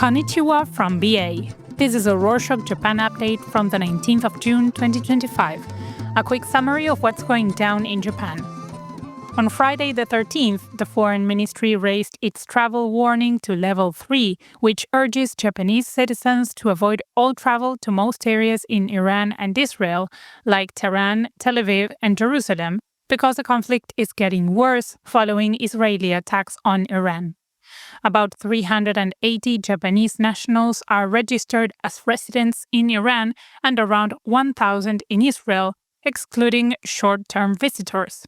Konnichiwa from BA. This is a Rorschach Japan update from the 19th of June 2025. A quick summary of what's going down in Japan. On Friday the 13th, the Foreign Ministry raised its travel warning to level 3, which urges Japanese citizens to avoid all travel to most areas in Iran and Israel, like Tehran, Tel Aviv, and Jerusalem, because the conflict is getting worse following Israeli attacks on Iran. About 380 Japanese nationals are registered as residents in Iran and around 1,000 in Israel, excluding short-term visitors.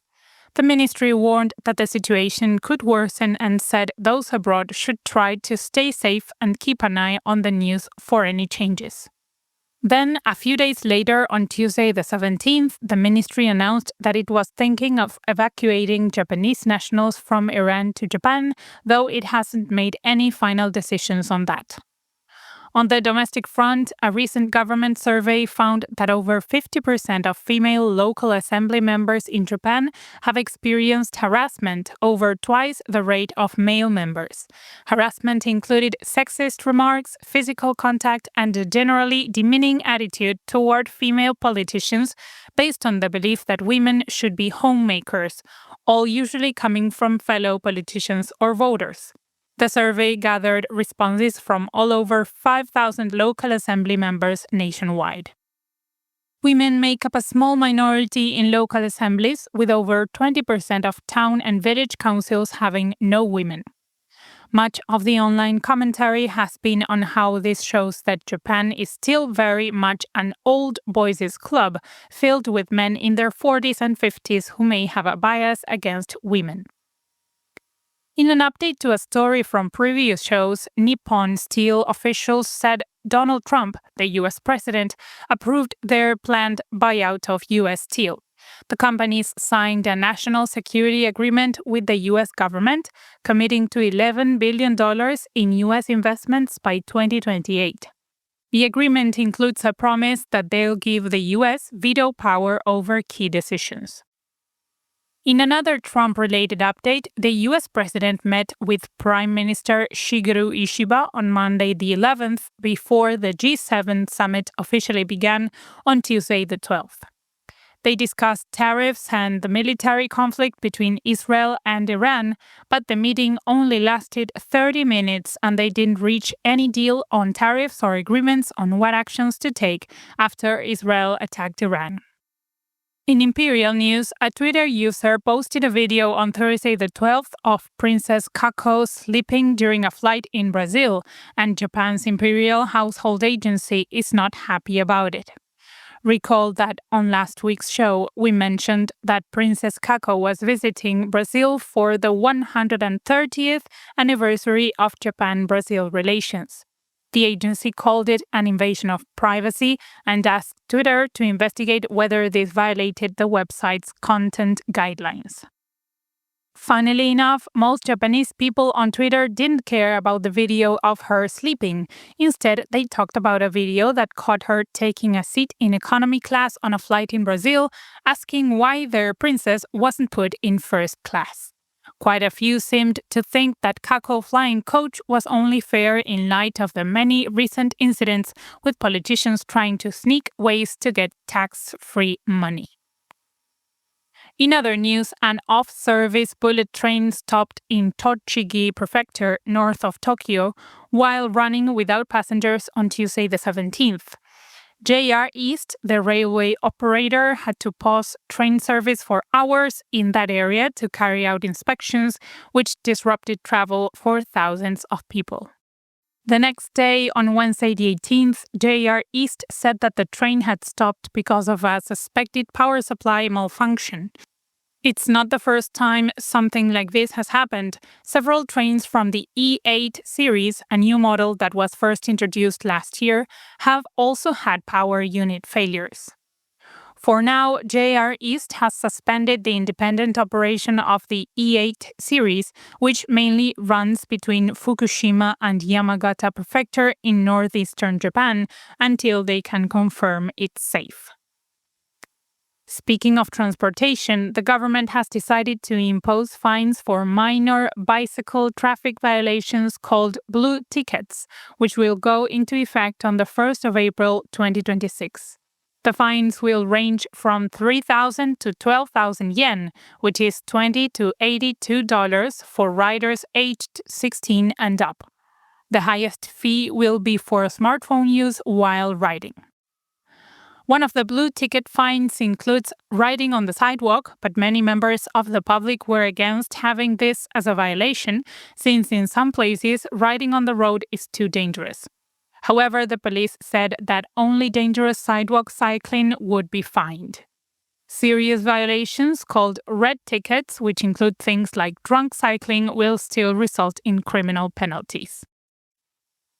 The ministry warned that the situation could worsen and said those abroad should try to stay safe and keep an eye on the news for any changes. Then, a few days later, on Tuesday the 17th, the ministry announced that it was thinking of evacuating Japanese nationals from Iran to Japan, though it hasn't made any final decisions on that. On the domestic front, a recent government survey found that over 50% of female local assembly members in Japan have experienced harassment, over twice the rate of male members. Harassment included sexist remarks, physical contact, and a generally demeaning attitude toward female politicians based on the belief that women should be homemakers, all usually coming from fellow politicians or voters. The survey gathered responses from all over 5,000 local assembly members nationwide. Women make up a small minority in local assemblies, with over 20% of town and village councils having no women. Much of the online commentary has been on how this shows that Japan is still very much an old boys' club, filled with men in their 40s and 50s who may have a bias against women. In an update to a story from previous shows, Nippon Steel officials said Donald Trump, the U.S. president, approved their planned buyout of U.S. Steel. The companies signed a national security agreement with the U.S. government, committing to $11 billion in U.S. investments by 2028. The agreement includes a promise that they'll give the U.S. veto power over key decisions. In another Trump-related update, the U.S. president met with Prime Minister Shigeru Ishiba on Monday the 11th before the G7 summit officially began on Tuesday the 12th. They discussed tariffs and the military conflict between Israel and Iran, but the meeting only lasted 30 minutes and they didn't reach any deal on tariffs or agreements on what actions to take after Israel attacked Iran. In Imperial News, a Twitter user posted a video on Thursday the 12th of Princess Kako sleeping during a flight in Brazil, and Japan's Imperial Household Agency is not happy about it. Recall that on last week's show, we mentioned that Princess Kako was visiting Brazil for the 130th anniversary of Japan-Brazil relations. The agency called it an invasion of privacy and asked Twitter to investigate whether this violated the website's content guidelines. Funnily enough, most Japanese people on Twitter didn't care about the video of her sleeping. Instead, they talked about a video that caught her taking a seat in economy class on a flight in Brazil, asking why their princess wasn't put in first class. Quite a few seemed to think that Kako flying coach was only fair in light of the many recent incidents with politicians trying to sneak ways to get tax-free money. In other news, an off-service bullet train stopped in Tochigi Prefecture, north of Tokyo, while running without passengers on Tuesday the 17th. JR East, the railway operator, had to pause train service for hours in that area to carry out inspections, which disrupted travel for thousands of people. The next day, on Wednesday the 18th, JR East said that the train had stopped because of a suspected power supply malfunction. It's not the first time something like this has happened. Several trains from the E8 series, a new model that was first introduced last year, have also had power unit failures. For now, JR East has suspended the independent operation of the E8 series, which mainly runs between Fukushima and Yamagata Prefecture in northeastern Japan, until they can confirm it's safe. Speaking of transportation, the government has decided to impose fines for minor bicycle traffic violations called blue tickets, which will go into effect on the 1st of April 2026. The fines will range from 3,000 to 12,000 yen, which is $20 to $82 for riders aged 16 and up. The highest fee will be for smartphone use while riding. One of the blue ticket fines includes riding on the sidewalk, but many members of the public were against having this as a violation, since in some places riding on the road is too dangerous. However, the police said that only dangerous sidewalk cycling would be fined. Serious violations called red tickets, which include things like drunk cycling, will still result in criminal penalties.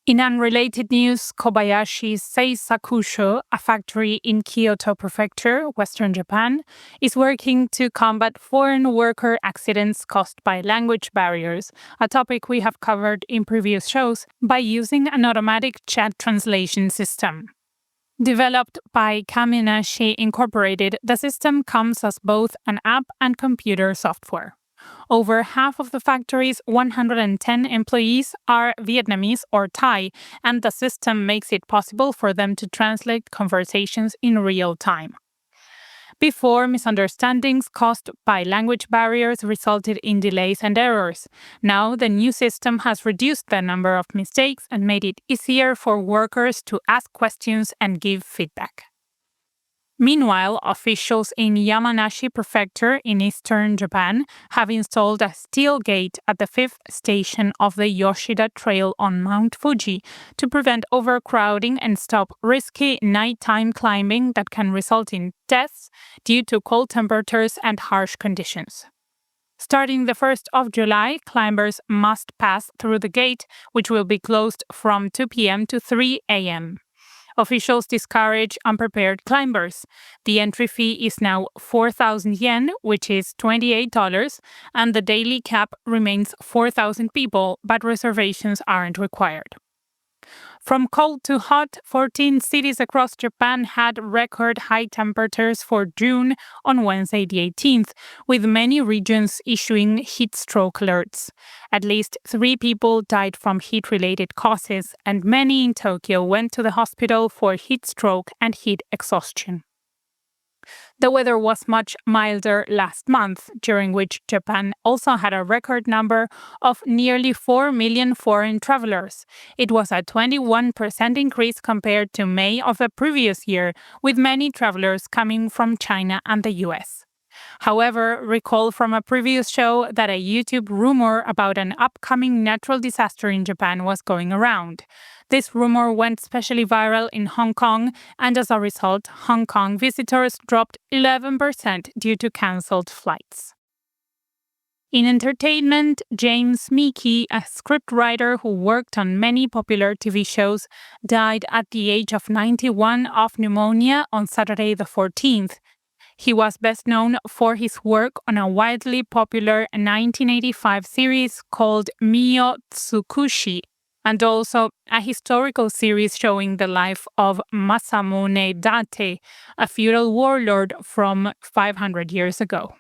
In unrelated news, Kobayashi's Seisakusho, a factory in Kyoto Prefecture, Western Japan, is working to combat foreign worker accidents caused by language barriers, a topic we have covered in previous shows, by using an automatic chat translation system. Developed by Kaminashi Incorporated, the system comes as both an app and computer software. Over half of the factory's 110 employees are Vietnamese or Thai, and the system makes it possible for them to translate conversations in real time. Before, misunderstandings caused by language barriers resulted in delays and errors. Now, the new system has reduced the number of mistakes and made it easier for workers to ask questions and give feedback. Meanwhile, officials in Yamanashi Prefecture in eastern Japan have installed a steel gate at the 5th station of the Yoshida Trail on Mount Fuji to prevent overcrowding and stop risky nighttime climbing that can result in deaths due to cold temperatures and harsh conditions. Starting the 1st of July, climbers must pass through the gate, which will be closed from 2 p.m. to 3 a.m. Officials discourage unprepared climbers. The entry fee is now 4,000 yen, which is $28, and the daily cap remains 4,000 people, but reservations aren't required. From cold to hot, 14 cities across Japan had record high temperatures for June on Wednesday the 18th, with many regions issuing heat stroke alerts. At least 3 people died from heat-related causes, and many in Tokyo went to the hospital for heat stroke and heat exhaustion. The weather was much milder last month, during which Japan also had a record number of nearly 4 million foreign travelers. It was a 21% increase compared to May of the previous year, with many travelers coming from China and the US. However, recall from a previous show that a YouTube rumor about an upcoming natural disaster in Japan was going around. This rumor went especially viral in Hong Kong, and as a result, Hong Kong visitors dropped 11% due to cancelled flights. In entertainment, James Meekey, a scriptwriter who worked on many popular TV shows, died at the age of 91 of pneumonia on Saturday the 14th. He was best known for his work on a widely popular 1985 series called Mio Tsukushi, and also a historical series showing the life of Masamune Date, a feudal warlord from 500 years ago.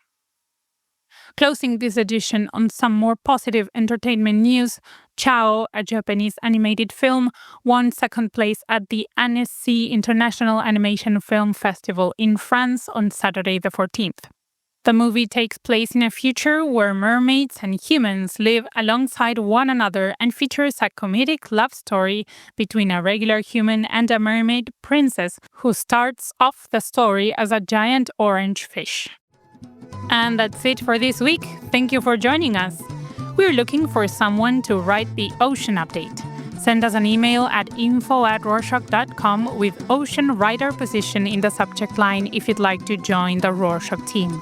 Closing this edition on some more positive entertainment news, Chao, a Japanese animated film, won second place at the Annecy International Animation Film Festival in France on Saturday the 14th. The movie takes place in a future where mermaids and humans live alongside one another and features a comedic love story between a regular human and a mermaid princess who starts off the story as a giant orange fish. And that's it for this week. Thank you for joining us. We're looking for someone to write the Ocean Update. Send us an email at info@rorschach.com with Ocean Writer position in the subject line if you'd like to join the Rorschach team.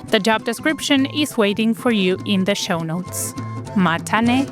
The job description is waiting for you in the show notes. Mata ne!